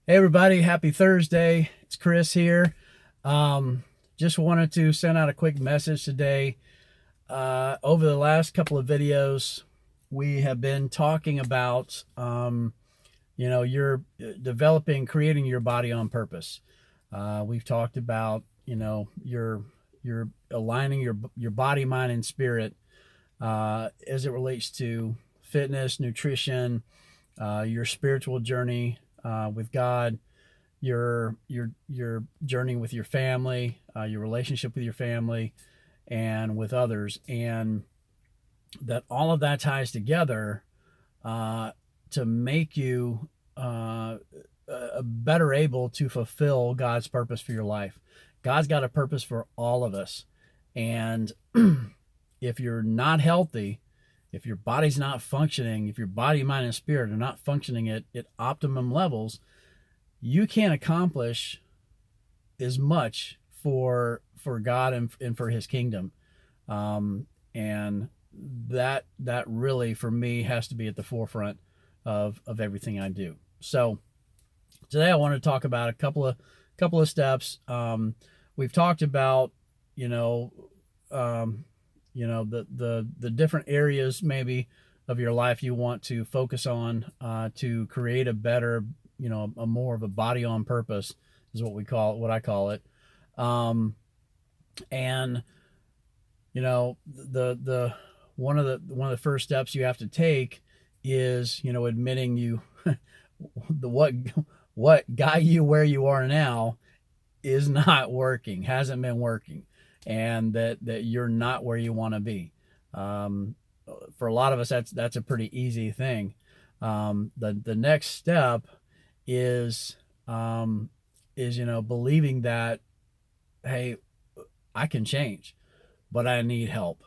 Hey everybody, happy Thursday. It's Chris here. Just wanted to send out a quick message today. Over the last couple of videos, we have been talking about, you're developing, creating your body on purpose. We've talked about, you're aligning your body, mind, and spirit as it relates to fitness, nutrition, your spiritual journey with God, your journey with your family, your relationship with your family, and with others, and that all of that ties together uh, to make you better able to fulfill God's purpose for your life. God's got a purpose for all of us, and if you're not healthy, if your body's not functioning, if your body, mind, and spirit are not functioning at optimum levels, you can't accomplish as much for God and for His kingdom. And that really for me has to be at the forefront of everything I do. So today I want to talk about a couple of steps. We've talked about you know the different areas maybe of your life you want to focus on to create a better, a more of a body on purpose is what I call it. um, and the one of the first steps you have to take is admitting you the what got you where you are now is not working, hasn't been working, and that you're not where you want to be. Um, for a lot of us, that's a pretty easy thing. The next step is believing that, hey, I can change, but I need help.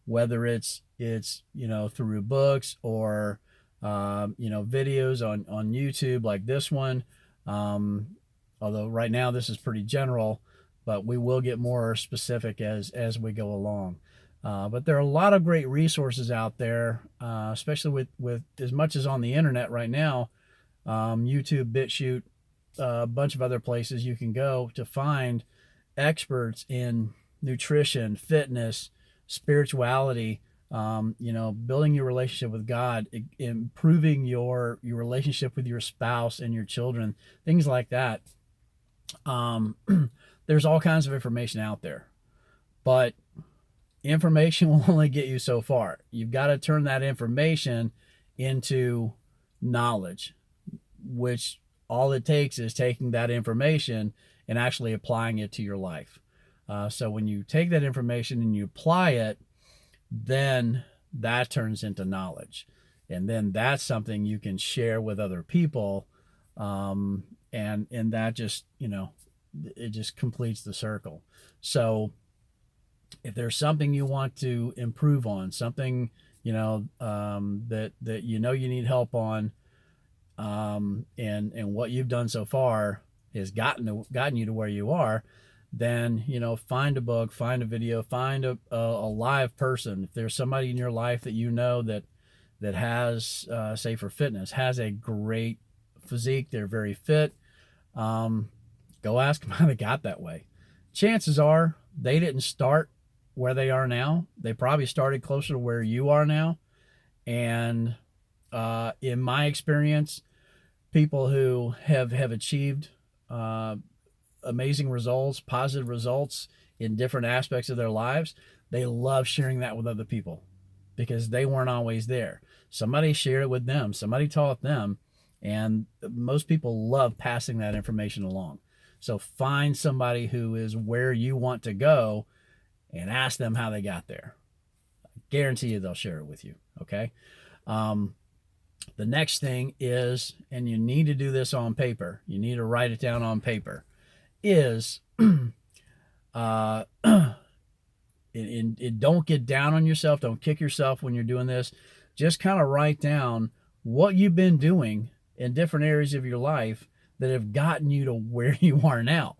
Whether it's through books or videos on YouTube like this one. Um, Although right now this is pretty general, but we will get more specific as we go along. But there are a lot of great resources out there, especially with as much as on the internet right now. YouTube, BitChute, a bunch of other places you can go to find experts in nutrition, fitness, spirituality, building your relationship with God, improving your relationship with your spouse and your children, things like that. um, there's all kinds of information out there, but information will only get you so far. You've got to turn that information into knowledge, which all it takes is taking that information and actually applying it to your life. So when you take that information and you apply it, then that turns into knowledge. And then that's something you can share with other people. And that just, it just completes the circle. So if there's something you want to improve on, something, that you need help on, and what you've done so far has gotten you to where you are, then find a book, find a video, find a live person. If there's somebody in your life that that has, say for fitness, has a great physique, they're very fit, um, go ask them how they got that way. Chances are they didn't start where they are now. They probably started closer to where you are now. And in my experience, people who have achieved uh, amazing results, positive results in different aspects of their lives, they love sharing that with other people because they weren't always there. Somebody shared it with them, somebody taught them, and most people love passing that information along. So find somebody who is where you want to go and ask them how they got there. I guarantee you they'll share it with you. Okay. Um, the next thing is, and you need to do this on paper, you need to write it down on paper, is uh, don't get down on yourself. Don't kick yourself when you're doing this. Just kind of write down what you've been doing in different areas of your life that have gotten you to where you are now,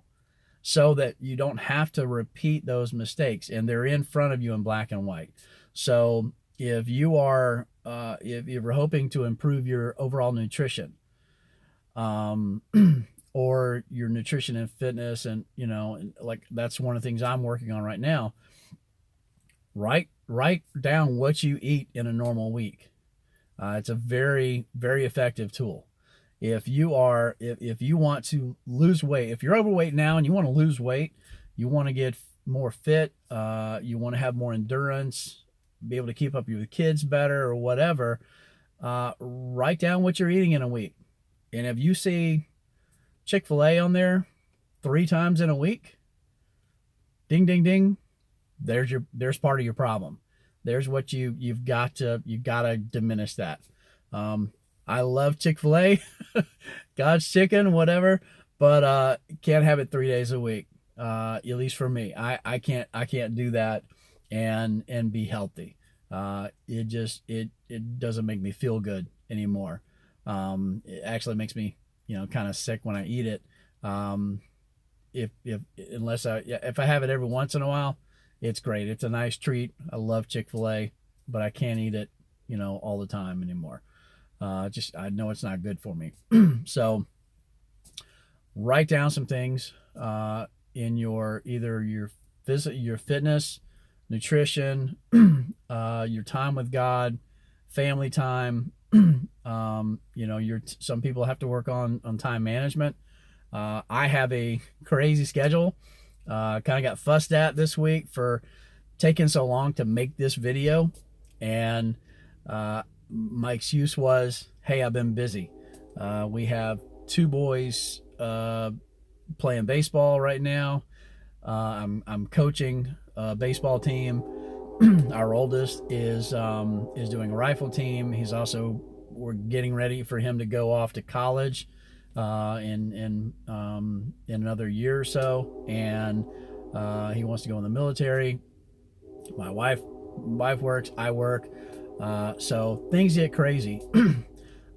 so that you don't have to repeat those mistakes and they're in front of you in black and white. So if you're hoping to improve your overall nutrition, um, or your nutrition and fitness, and like that's one of the things I'm working on right now. Write down what you eat in a normal week. It's a very, very effective tool. If you want to lose weight, if you're overweight now and you want to lose weight, you want to get more fit, you want to have more endurance, be able to keep up with your kids better or whatever, write down what you're eating in a week. And if you see Chick-fil-A on there 3 times in a week, ding, ding, ding, there's part of your problem. There's what you've got to diminish that. I love Chick-fil-A, God's chicken, whatever, but can't have it 3 days a week. At least for me, I can't do that and be healthy. It doesn't make me feel good anymore. It actually makes me kind of sick when I eat it. Um, if unless if I have it every once in a while, it's great. It's a nice treat. I love Chick-fil-A, but I can't eat it all the time anymore. Just I know it's not good for me. So write down some things in your either your fitness, nutrition, your time with God, family time. Some people have to work on time management. I have a crazy schedule. Kind of got fussed at this week for taking so long to make this video, and my excuse was, "Hey, I've been busy." We have 2 boys playing baseball right now. I'm coaching a baseball team. Our oldest is doing a rifle team. We're getting ready for him to go off to college in another year or so, and he wants to go in the military. My wife works, I work, so things get crazy.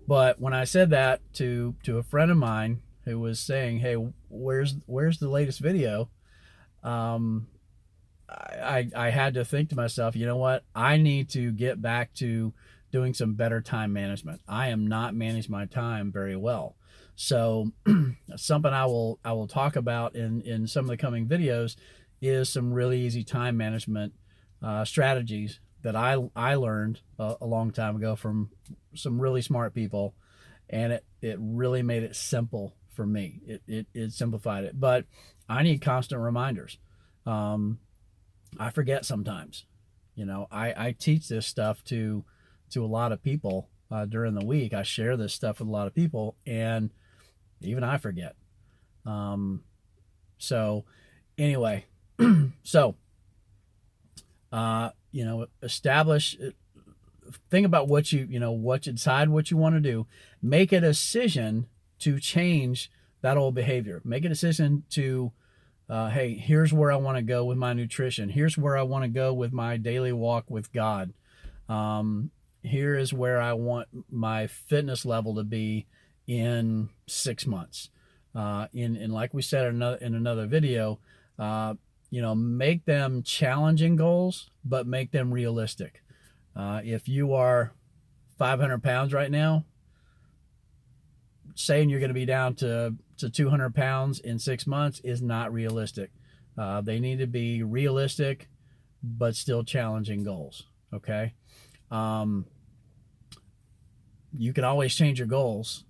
But when I said that to a friend of mine who was saying, "Hey, where's the latest video?" Um, I had to think to myself, you know what? I need to get back to doing some better time management. I am not managing my time very well. So something I will talk about in some of the coming videos is some really easy time management strategies that I learned a long time ago from some really smart people, and it really made it simple for me. It simplified it, but I need constant reminders. Um, I forget sometimes. I teach this stuff to a lot of people during the week. I share this stuff with a lot of people, and even I forget. Um, so anyway, so establish. Think about decide what you want to do. Make a decision to change that old behavior. Make a decision to hey, here's where I want to go with my nutrition. Here's where I want to go with my daily walk with God. Here is where I want my fitness level to be in 6 months. In like we said in another video, make them challenging goals, but make them realistic. If you are 500 pounds right now, saying you're going to be down to 200 pounds in 6 months is not realistic. They need to be realistic, but still challenging goals. Okay. You can always change your goals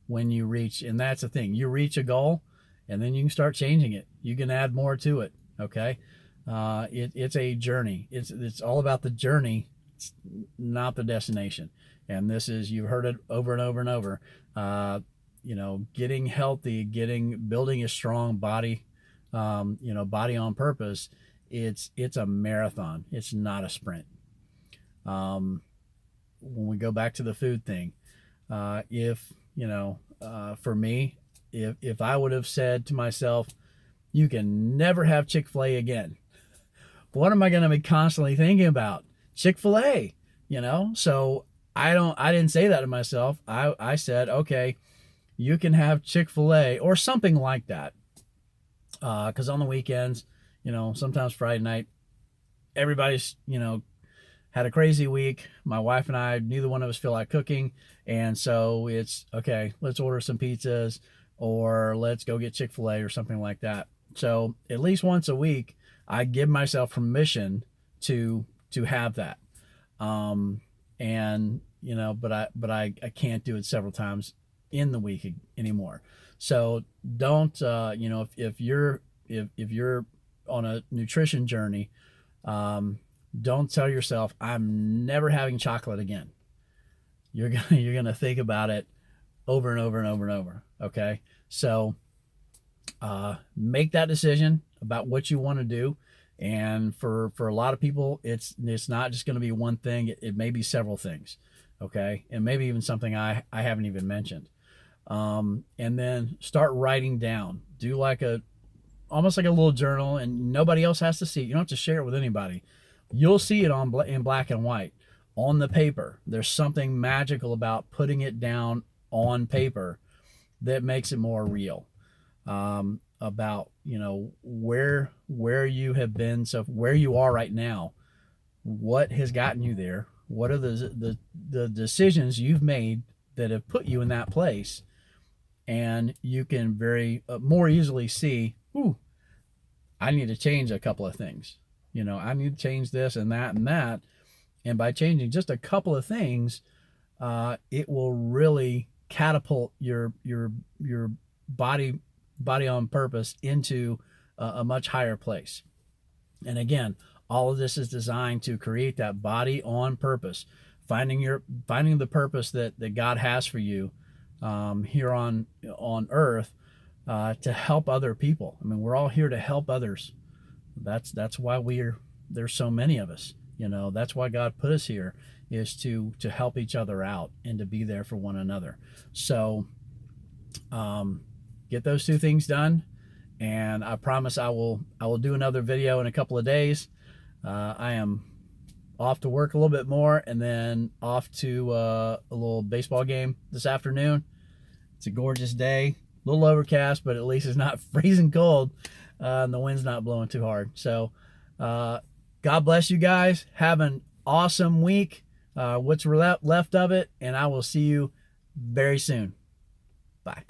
when you reach, and that's the thing. You reach a goal, and then you can start changing it. You can add more to it. Okay. It's a journey. It's all about the journey, it's not the destination. And this is, you've heard it over and over and over. Getting healthy, building a strong body, body on purpose. It's a marathon. It's not a sprint. When we go back to the food thing, if for me, if I would have said to myself, you can never have Chick-fil-A again, what am I going to be constantly thinking about? Chick-fil-A, So I didn't say that to myself. I said, okay, you can have Chick-fil-A or something like that. Because on the weekends, sometimes Friday night, everybody's, had a crazy week. My wife and I, neither one of us feel like cooking. And so it's okay, let's order some pizzas or let's go get Chick-fil-A or something like that. So at least once a week, I give myself permission to have that. Um, and I can't do it several times in the week anymore. So don't if you're on a nutrition journey, um, don't tell yourself I'm never having chocolate again. You're gonna think about it over and over and over and over. Okay, so make that decision about what you want to do. And for a lot of people, it's not just going to be one thing. It may be several things. Okay, and maybe even something I haven't even mentioned. And then start writing down. Do like a almost like a little journal, and nobody else has to see it. You don't have to share it with anybody. You'll see it in black and white on the paper. There's something magical about putting it down on paper that makes it more real. About where you have been, so where you are right now, what has gotten you there, what are the decisions you've made that have put you in that place, and you can very more easily see, ooh, I need to change a couple of things. I need to change this and that and that. And by changing just a couple of things, it will really catapult your body on purpose into a much higher place. And again, all of this is designed to create that body on purpose, finding the purpose that God has for you here on earth, to help other people. I mean, we're all here to help others. That's why there's so many of us. That's why God put us here, is to help each other out and to be there for one another. So get those two things done, and I promise I will do another video in a couple of days. I am off to work a little bit more, and then off to a little baseball game this afternoon. It's a gorgeous day, a little overcast, but at least it's not freezing cold, and the wind's not blowing too hard. So God bless you guys. Have an awesome week. What's left of it, and I will see you very soon. Bye.